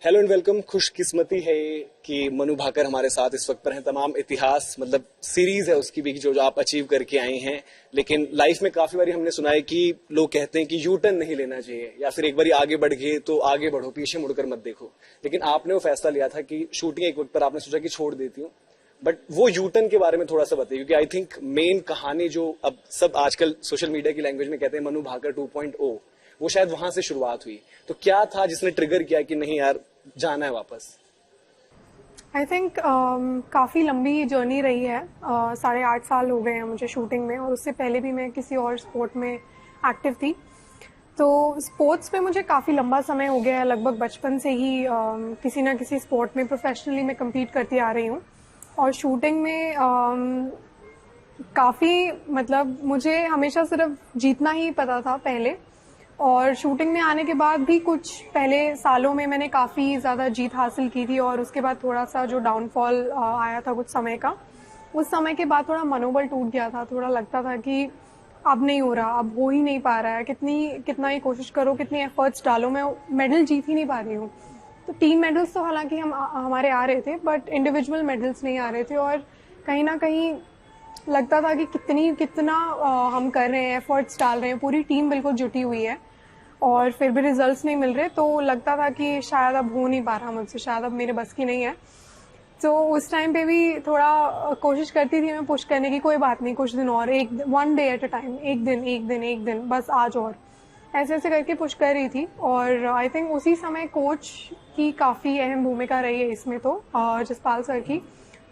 Hello and welcome. खुशकिस्मती है कि मनु भाकर हमारे साथ इस वक्त पर हैं। तमाम इतिहास मतलब सीरीज है उसकी भी जो आप अचीव करके आए हैं, लेकिन लाइफ में काफी बारी हमने सुना है कि लोग कहते हैं कि यू टर्न नहीं लेना चाहिए या फिर एक बारी आगे बढ़ गए तो आगे बढ़ो, पीछे मुड़कर मत देखो। लेकिन आपने वो फैसला लिया था कि शूटिंग एक वक्त पर आपने सोचा कि छोड़ देती हूँ, बट वो यू टर्न के बारे में थोड़ा सा बताइए, क्योंकि आई थिंक मेन कहानी जो अब सब आजकल सोशल मीडिया की लैंग्वेज में कहते हैं मनु भाकर 2.0, वो शायद वहां से शुरुआत हुई। तो क्या था जिसने ट्रिगर किया कि नहीं यार जाना है वापस? आई थिंक काफ़ी लंबी जर्नी रही है। 8.5 साल हो गए हैं मुझे शूटिंग में, और उससे पहले भी मैं किसी और स्पोर्ट में एक्टिव थी। तो स्पोर्ट्स में मुझे काफ़ी लंबा समय हो गया है, लगभग बचपन से ही किसी ना किसी स्पोर्ट में प्रोफेशनली मैं compete करती आ रही हूँ। और शूटिंग में काफ़ी मतलब मुझे हमेशा सिर्फ जीतना ही पता था पहले, और शूटिंग में आने के बाद भी कुछ पहले सालों में मैंने काफ़ी ज़्यादा जीत हासिल की थी, और उसके बाद थोड़ा सा जो डाउनफॉल आया था कुछ समय का, उस समय के बाद थोड़ा मनोबल टूट गया था। थोड़ा लगता था कि अब नहीं हो रहा, अब हो ही नहीं पा रहा है, कितना ही कोशिश करो, कितनी एफर्ट्स डालो, मैं मेडल जीत ही नहीं पा रही हूँ। तो टीम मेडल्स तो हालांकि हमारे आ रहे थे, बट इंडिविजुअल मेडल्स नहीं आ रहे थे, और कहीं ना कहीं लगता था कि कितना हम कर रहे हैं, एफर्ट्स डाल रहे हैं, पूरी टीम बिल्कुल जुटी हुई है, और फिर भी रिजल्ट्स नहीं मिल रहे। तो लगता था कि शायद अब हो नहीं पा रहा मुझसे, शायद अब मेरे बस की नहीं है। तो उस टाइम पे भी थोड़ा कोशिश करती थी मैं पुश करने की, कोई बात नहीं, कुछ दिन और, one day at a time, एक दिन बस आज, और ऐसे ऐसे करके पुश कर रही थी। और आई थिंक उसी समय कोच की काफ़ी अहम भूमिका रही है इसमें, तो जसपाल सर की,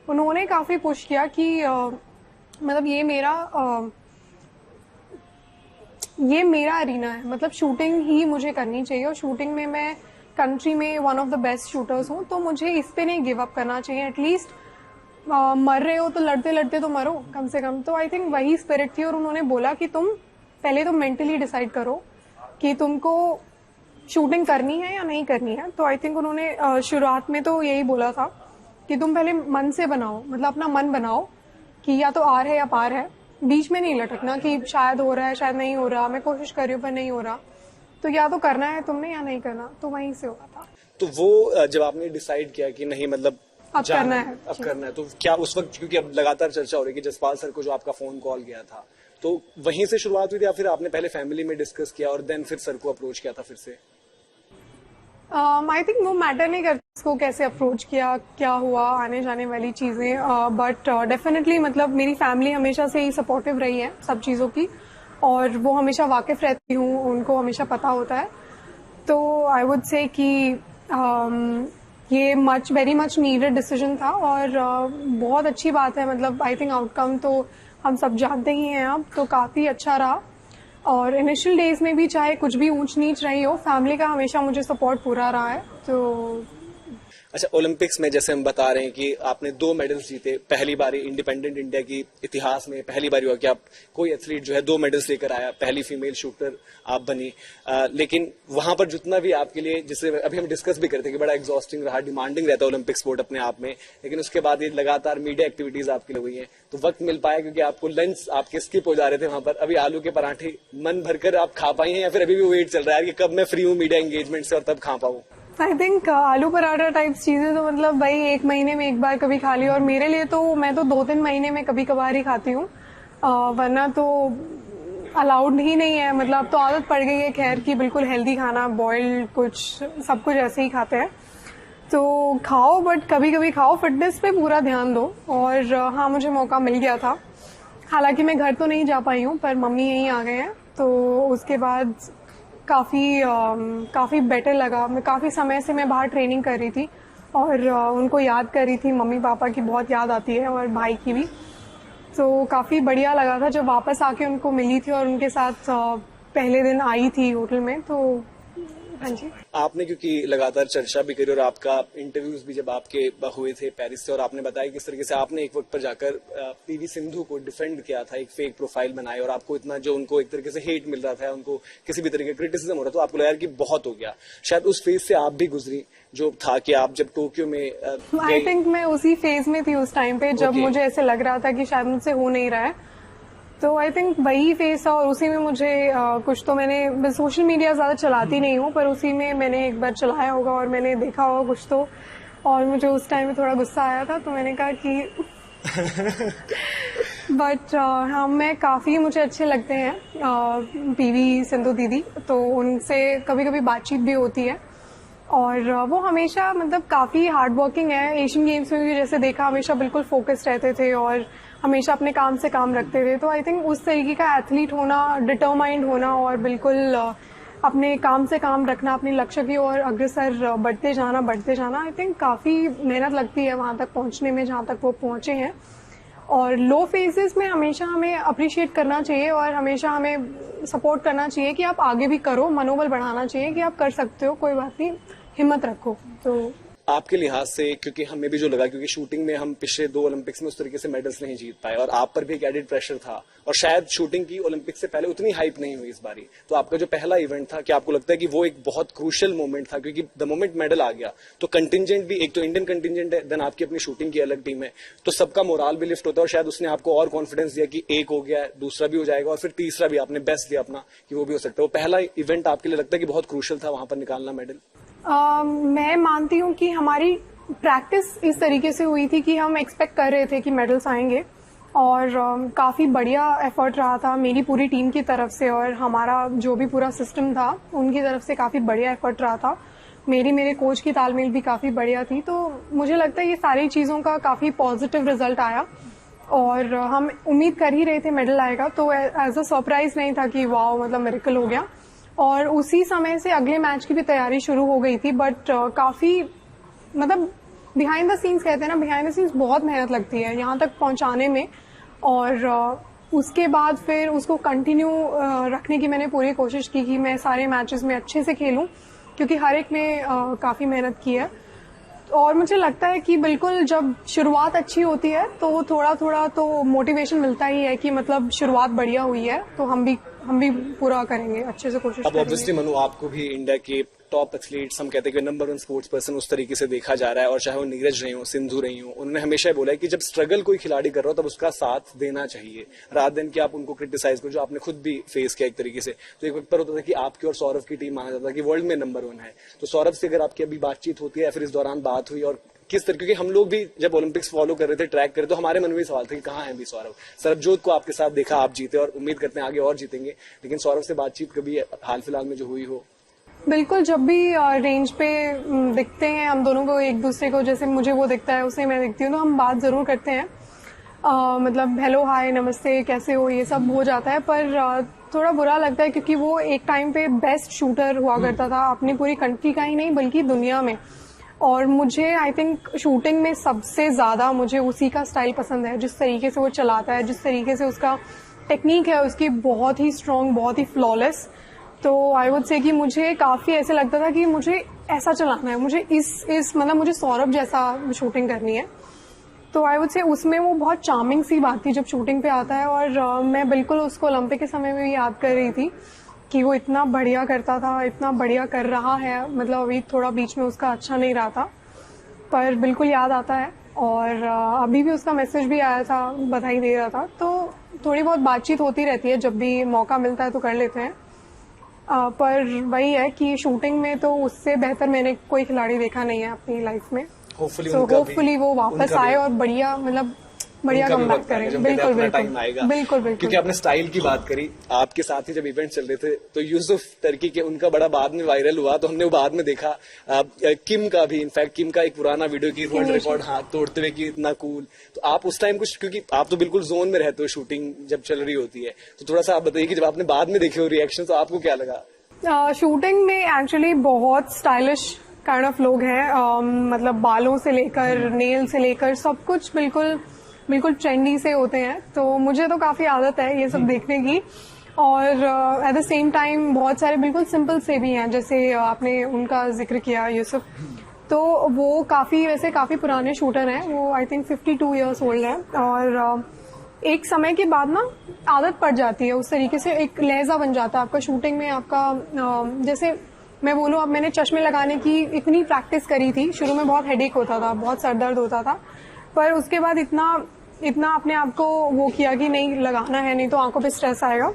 उन्होंने काफ़ी पुश किया कि मतलब ये मेरा अरीना है, मतलब शूटिंग ही मुझे करनी चाहिए, और शूटिंग में मैं कंट्री में one of the best shooters हूँ, तो मुझे इस पे नहीं गिव अप करना चाहिए। एटलीस्ट मर रहे हो तो लड़ते लड़ते तो मरो कम से कम। तो आई थिंक वही स्पिरिट थी, और उन्होंने बोला कि तुम पहले तो मेंटली डिसाइड करो कि तुमको शूटिंग करनी है या नहीं करनी है। तो आई थिंक उन्होंने शुरुआत में तो यही बोला था कि तुम पहले मन से बनाओ, मतलब अपना मन बनाओ कि या तो आर है या पार है, बीच में नहीं लटकना कि शायद हो रहा है शायद नहीं हो रहा, मैं कोशिश कर रही हूँ पर नहीं हो रहा। तो या तो करना है तुमने या नहीं करना, तो वहीं से हुआ था। तो वो जब आपने डिसाइड किया कि नहीं मतलब अब करना है, तो क्या उस वक्त, क्योंकि अब लगातार चर्चा हो रही है कि जसपाल सर को जो आपका फोन कॉल गया था, तो वहीं से शुरुआत हुई थी या फिर आपने पहले फैमिली में डिस्कस किया और देन फिर सर को अप्रोच किया था फिर से? आई थिंक वो मैटर नहीं करता इसको कैसे अप्रोच किया, क्या हुआ, आने जाने वाली चीज़ें, बट डेफिनेटली मतलब मेरी फैमिली हमेशा से ही सपोर्टिव रही है सब चीज़ों की, और वो हमेशा वाकिफ रहती हूँ, उनको हमेशा पता होता है। तो आई वुड से कि ये वेरी मच नीडेड डिसीजन था, और बहुत अच्छी बात है, मतलब आई थिंक आउटकम तो हम सब जानते ही हैं अब, तो काफ़ी अच्छा रहा। और इनिशियल डेज में भी चाहे कुछ भी ऊंच नीच रही हो, फैमिली का हमेशा मुझे सपोर्ट पूरा रहा है। तो अच्छा, ओलंपिक्स में जैसे हम बता रहे हैं कि आपने 2 मेडल्स जीते, पहली बारी इंडिपेंडेंट इंडिया की इतिहास में पहली बारी हुआ कि आप कोई एथलीट जो है 2 मेडल्स लेकर आया, पहली फीमेल शूटर आप बनी। लेकिन वहां पर जितना भी आपके लिए, जिसे अभी हम डिस्कस भी करते हैं कि बड़ा एग्जॉस्टिंग रहा, डिमांडिंग रहता है ओलंपिक स्पोर्ट अपने आप में, लेकिन उसके बाद ये लगातार मीडिया एक्टिविटीज आपके लिए हुई है, तो वक्त मिल पाया क्योंकि आपको लंच आपके स्किप हो जा रहे थे वहां पर? अभी आलू के पराठे मन भरकर आप खा पाई हैं या फिर अभी भी वेट चल रहा है कि कब मैं फ्री हूँ मीडिया एंगेजमेंट से और तब खा पाऊँ? आई थिंक आलू पराठा टाइप चीजें तो मतलब भाई 1 महीने में एक बार कभी खा ली, और मेरे लिए तो मैं तो 2-3 महीने में कभी कभार ही खाती हूँ, वरना तो अलाउड ही नहीं है। मतलब अब तो आदत पड़ गई है खैर कि बिल्कुल हेल्दी खाना, बॉइल्ड कुछ, सब कुछ ऐसे ही खाते हैं। तो खाओ, बट कभी कभी खाओ, फिटनेस पे पूरा ध्यान दो। और हाँ, मुझे मौका मिल गया था, हालांकि मैं घर तो नहीं जा पाई हूँ, पर मम्मी यहीं आ गए हैं, तो उसके बाद काफ़ी बेटर लगा। मैं काफ़ी समय से मैं बाहर ट्रेनिंग कर रही थी, और उनको याद कर रही थी, मम्मी पापा की बहुत याद आती है, और भाई की भी। तो काफ़ी बढ़िया लगा था जब वापस आके उनको मिली थी, और उनके साथ पहले दिन आई थी होटल में। तो हाँ जी, आपने क्योंकि लगातार चर्चा भी करी और आपका इंटरव्यूज भी जब आपके हुए थे पेरिस से, और आपने बताया किस तरीके से आपने एक वक्त पर जाकर पीवी सिंधु को डिफेंड किया था, एक फेक प्रोफाइल बनाई, और आपको इतना जो उनको एक तरीके से हेट मिल रहा था, उनको किसी भी तरीके का क्रिटिसिज्म हो रहा था, तो आपको लगा कि बहुत हो गया। शायद उस फेज से आप भी गुजरी, जो था कि आप जब टोक्यो में आई थिंक मैं उसी फेज में थी उस टाइम पे, जब मुझे ऐसे लग रहा था कि शायद मुझसे हो नहीं रहा है। तो आई थिंक वही फेस था और उसी में मुझे कुछ तो मैं सोशल मीडिया ज़्यादा चलाती नहीं हूँ, पर उसी में मैंने एक बार चलाया होगा और मैंने देखा होगा कुछ तो, और मुझे उस टाइम में थोड़ा गुस्सा आया था, तो मैंने कहा कि बट हाँ, मैं काफ़ी मुझे अच्छे लगते हैं पीवी सिंधु दीदी, तो उनसे कभी कभी बातचीत भी होती है और वो हमेशा मतलब काफ़ी हार्ड वर्किंग है। एशियन गेम्स में भी जैसे देखा, हमेशा बिल्कुल फोकस्ड रहते थे और हमेशा अपने काम से काम रखते थे। तो आई थिंक उस तरीके का एथलीट होना, डिटरमाइंड होना और बिल्कुल अपने काम से काम रखना, अपने लक्ष्य की ओर अग्रसर बढ़ते जाना आई थिंक काफ़ी मेहनत लगती है वहाँ तक पहुँचने में जहाँ तक वो पहुँचे हैं। और लो फेजेस में हमेशा हमें अप्रिशिएट करना चाहिए और हमेशा हमें सपोर्ट करना चाहिए कि आप आगे भी करो, मनोबल बढ़ाना चाहिए कि आप कर सकते हो, कोई बात नहीं, हिम्मत रखो। तो आपके लिहाज से, क्योंकि हमें भी जो लगा, क्योंकि शूटिंग में हम पिछले 2 ओलंपिक्स में उस तरीके से मेडल्स नहीं जीत पाए और आप पर भी एक एडिड प्रेशर था और शायद शूटिंग की ओलंपिक से पहले उतनी हाइप नहीं हुई इस बारी, तो आपका जो पहला इवेंट था, क्या आपको लगता है कि वो एक बहुत क्रूशियल मोमेंट था? क्योंकि द मोमेंट मेडल आ गया तो कंटिजेंट भी, एक तो इंडियन कंटिजेंट है, देन आपकी अपनी शूटिंग की अलग टीम है, तो सबका मोराल भी लिफ्ट होता है और शायद उसने आपको और कॉन्फिडेंस दिया कि एक हो गया, दूसरा भी हो जाएगा और फिर तीसरा भी आपने बेस्ट दिया अपना कि वो भी हो सकता है। वो पहला इवेंट आपके लिए लगता है कि बहुत क्रूशियल था वहां पर निकालना मेडल? मैं मानती हूँ कि हमारी प्रैक्टिस इस तरीके से हुई थी कि हम एक्सपेक्ट कर रहे थे कि मेडल्स आएंगे और काफ़ी बढ़िया एफर्ट रहा था मेरी पूरी टीम की तरफ से और हमारा जो भी पूरा सिस्टम था उनकी तरफ से काफ़ी बढ़िया एफर्ट रहा था। मेरे कोच की तालमेल भी काफ़ी बढ़िया थी, तो मुझे लगता है ये सारी चीज़ों का काफ़ी पॉजिटिव रिजल्ट आया और हम उम्मीद कर ही रहे थे मेडल आएगा, तो एज अ सरप्राइज नहीं था कि वाओ मतलब मिरेकल हो गया। और उसी समय से अगले मैच की भी तैयारी शुरू हो गई थी, बट काफ़ी मतलब बिहाइंड द सीन्स कहते हैं ना, बिहाइंड द सीन्स बहुत मेहनत लगती है यहाँ तक पहुँचाने में और उसके बाद फिर उसको कंटिन्यू रखने की मैंने पूरी कोशिश की कि मैं सारे मैचेस में अच्छे से खेलूं, क्योंकि हर एक में काफ़ी मेहनत की है। और मुझे लगता है कि बिल्कुल जब शुरुआत अच्छी होती है तो थोड़ा थोड़ा तो मोटिवेशन मिलता ही है कि मतलब शुरुआत बढ़िया हुई है तो हम भी पूरा करेंगे, अच्छे से कोशिश करेंगे। अब ऑब्वियसली मनु, आपको भी इंडिया के टॉप एथलीट्स, हम कहते हैं कि नंबर 1 स्पोर्ट्स पर्सन उस तरीके से देखा जा रहा है और चाहे वो नीरज रही हो, सिंधु रही हो, उन्होंने हमेशा बोला है कि जब स्ट्रगल कोई खिलाड़ी कर रहा हो तब उसका साथ देना चाहिए, रात दिन कि आप उनको क्रिटिसाइज करो, जो आपने खुद भी फेस किया एक तरीके से। तो एक वक्त पर होता था कि आपकी और सौरभ की टीम माना जाता था कि वर्ल्ड में नंबर 1 है, तो सौरभ से अगर आपकी अभी बातचीत होती है या फिर इस दौरान बात हुई, और किस तरह, क्योंकि हम लोग भी जब ओलंपिक्स फॉलो कर रहे थे, ट्रैक कर रहे, तो हमारे मन में भी सवाल था कि कहाँ है अभी सौरभ? सरबजोत को आपके साथ देखा, आप जीते और उम्मीद करते हैं आगे और जीतेंगे, लेकिन सौरभ से बातचीत कभी हाल फिलहाल में जो हुई हो? बिल्कुल, जब भी रेंज पे दिखते हैं हम दोनों को, एक दूसरे को, जैसे मुझे वो दिखता है उसे मैं दिखती हूँ, तो हम बात ज़रूर करते हैं, मतलब हेलो हाय नमस्ते कैसे हो ये सब हो जाता है। पर थोड़ा बुरा लगता है क्योंकि वो एक टाइम पे बेस्ट शूटर हुआ करता था अपनी पूरी कंट्री का ही नहीं बल्कि दुनिया में, और मुझे आई थिंक शूटिंग में सबसे ज़्यादा मुझे उसी का स्टाइल पसंद है, जिस तरीके से वो चलाता है, जिस तरीके से उसका टेक्निक है उसकी बहुत ही स्ट्रॉन्ग, बहुत ही फ्लॉलेस। तो आई वुड से कि मुझे काफ़ी ऐसे लगता था कि मुझे ऐसा चलाना है, मुझे इस मतलब मुझे सौरभ जैसा शूटिंग करनी है। तो आई वुड से उसमें वो बहुत चार्मिंग सी बात थी जब शूटिंग पे आता है, और मैं बिल्कुल उसको ओलंपिक के समय में भी याद कर रही थी कि वो इतना बढ़िया करता था, इतना बढ़िया कर रहा है, मतलब अभी थोड़ा बीच में उसका अच्छा नहीं रहा था पर बिल्कुल याद आता है। और अभी भी उसका मैसेज भी आया था, बधाई दे रहा था, तो थोड़ी बहुत बातचीत होती रहती है, जब भी मौका मिलता है तो कर लेते हैं। पर वही है कि शूटिंग में तो उससे बेहतर मैंने कोई खिलाड़ी देखा नहीं है अपनी लाइफ में। होपफुली वो वापस आए और बढ़िया मतलब बढ़िया कमबैक करें। बिल्कुल टाइम आएगा, बिल्कुल। क्योंकि आपने स्टाइल की बात करी, आपके साथ ही जब इवेंट चल रहे थे तो यूसुफ टर्की के, उनका बड़ा बाद में वायरल हुआ, तो हमने वो बाद में देखा। किम का भी, इनफैक्ट किम का एक पुराना वीडियो की वर्ल्ड रिकॉर्ड हाथ तोड़ते हुए कि इतना कूल। तो आप उस टाइम कुछ, क्योंकि आप तो बिल्कुल जोन में रहते हो शूटिंग जब चल रही होती है, तो थोड़ा सा आप बताइए कि जब आपने बाद में देखे हो रिएक्शन तो आपको क्या लगा? शूटिंग में एक्चुअली बहुत स्टाइलिश काइंड ऑफ लोग हैं, मतलब बालों से लेकर नेल से लेकर सब कुछ बिल्कुल ट्रेंडी से होते हैं, तो मुझे तो काफ़ी आदत है ये सब देखने की। और एट द सेम टाइम बहुत सारे बिल्कुल सिंपल से भी हैं, जैसे आपने उनका जिक्र किया यूसुफ, तो वो काफ़ी पुराने शूटर हैं, वो आई थिंक 52 ईयर्स ओल्ड है, और एक समय के बाद ना आदत पड़ जाती है, उस तरीके से एक लहजा बन जाता है आपका शूटिंग में। आपका जैसे मैं बोलूँ, अब मैंने चश्मे लगाने की इतनी प्रैक्टिस करी थी, शुरू में बहुत हेडेक होता था, बहुत सर दर्द होता था, पर उसके बाद इतना इतना अपने आप को वो किया कि नहीं लगाना है, नहीं तो आंखों पे स्ट्रेस आएगा।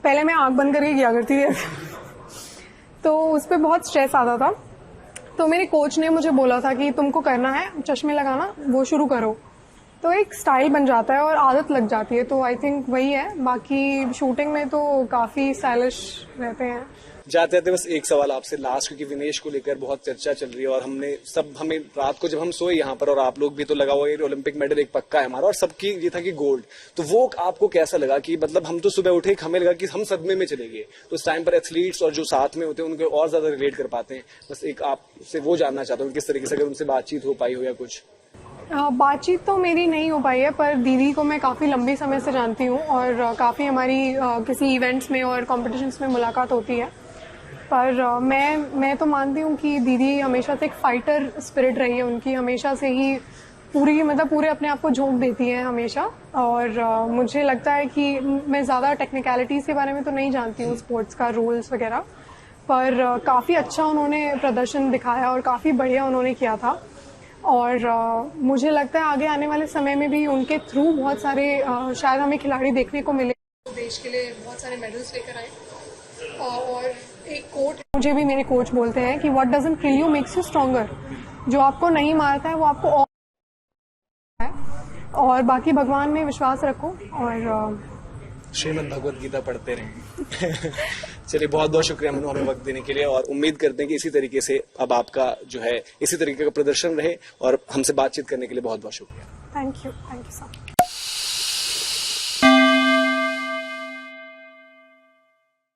पहले मैं आंख बंद करके किया करती थी तो उस पर बहुत स्ट्रेस आता था। तो मेरे कोच ने मुझे बोला था कि तुमको करना है चश्मे लगाना, वो शुरू करो। तो एक स्टाइल बन जाता है और आदत लग जाती है। तो आई थिंक वही है। बाकी शूटिंग में तो काफ़ी स्टाइलिश रहते हैं। जाते जाते बस एक सवाल आपसे लास्ट, क्योंकि विनेश को लेकर बहुत चर्चा चल रही है और हमें रात को जब हम सोए यहाँ पर और आप लोग भी तो लगा हुआ है ओलंपिक मेडल एक पक्का है हमारा और सबकी ये था कि गोल्ड, तो वो आपको कैसा लगा कि मतलब हम तो सुबह उठे हमें लगा कि हम सदमे में चले गए, तो उस टाइम पर एथलीट्स और जो साथ में होते हैं उनको और ज्यादा रिलेट कर पाते हैं। बस एक आपसे वो जानना चाहता हूँ किस तरीके से अगर उनसे बातचीत हो पाई हो या कुछ। बातचीत तो मेरी नहीं हो पाई है, पर दीदी को मैं काफ़ी लंबी समय से जानती हूँ और काफ़ी हमारी किसी इवेंट्स में और कॉम्पिटिशन्स में मुलाकात होती है। पर मैं तो मानती हूँ कि दीदी हमेशा से एक फाइटर स्पिरिट रही है उनकी, हमेशा से ही पूरे अपने आप को झोंक देती हैं हमेशा। और मुझे लगता है कि मैं ज़्यादा टेक्निकलिटीज़ के बारे में तो नहीं जानती हूँ, स्पोर्ट्स का रूल्स वगैरह, पर काफ़ी अच्छा उन्होंने प्रदर्शन दिखाया और काफ़ी बढ़िया उन्होंने किया था। और मुझे लगता है आगे आने वाले समय में भी उनके थ्रू बहुत सारे शायद हमें खिलाड़ी देखने को मिले, देश के लिए बहुत सारे मेडल्स लेकर आए। और एक कोट मुझे भी मेरे कोच बोलते हैं कि what doesn't kill you makes you stronger. जो आपको नहीं मारता है वो आपको और है। और बाकी भगवान में विश्वास रखो और श्रीमद् भगवत गीता पढ़ते रहें। चलिए बहुत बहुत शुक्रिया मनु हमें वक्त देने के लिए और उम्मीद करते हैं कि इसी तरीके से अब आपका जो है इसी तरीके का प्रदर्शन रहे और हमसे बातचीत करने के लिए बहुत बहुत शुक्रिया। Thank you so much.